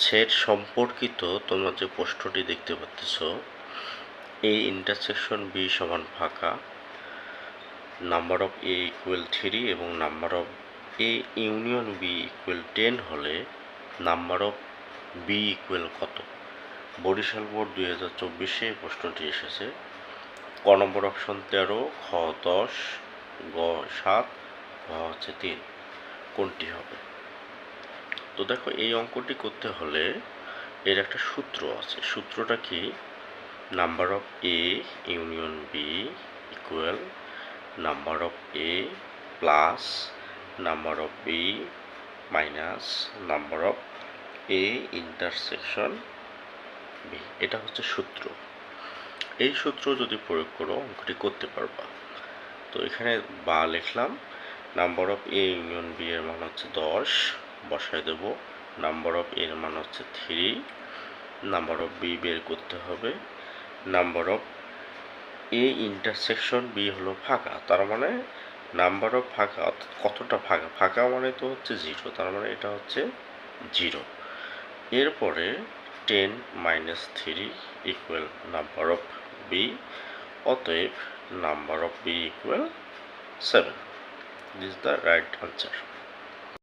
Set সম্পর্কিত তোমরা যে প্রশ্নটি দেখতে পাচ্ছ, এ ইন্টারসেকশন বি সমান ফাঁকা, নাম্বার অফ এ ইকুয়াল 3 এবং number of A union B equal 10 হলে নাম্বার অফ বি ইকুয়াল কত? বরিশাল বোর্ড 2024-এ এই প্রশ্নটি এসেছে। ক নম্বর অপশন 13, খ 10, গ 7, ঘ হচ্ছে 3। কোনটি হবে? তো দেখো, এই অঙ্কটি করতে হলে এর একটা সূত্র আছে। সূত্রটা কি? Number of A union B equal number of A plus number of B minus number of A intersection B. এটা হচ্ছে সূত্র। এই সূত্র যদি প্রয়োগ করো অঙ্কটি করতে পারবা। তো এখানে বা লিখলাম, number of A union B এর মান হচ্ছে 10, বসায় দেব। নাম্বার অফ এর মান হচ্ছে 3, নাম্বার অফ বি বের করতে হবে। Number of A intersection B হলো ফাঁকা, তার মানে নাম্বার অফ ফাঁকা কতটা ফাঁকা? ফাঁকা মানে তো হচ্ছে 0, তার মানে এটা হচ্ছে 0। এরপরে 10 - 3 ইকুয়াল নাম্বার অফ বি, অতএব number of B equal 7। This is the right answer.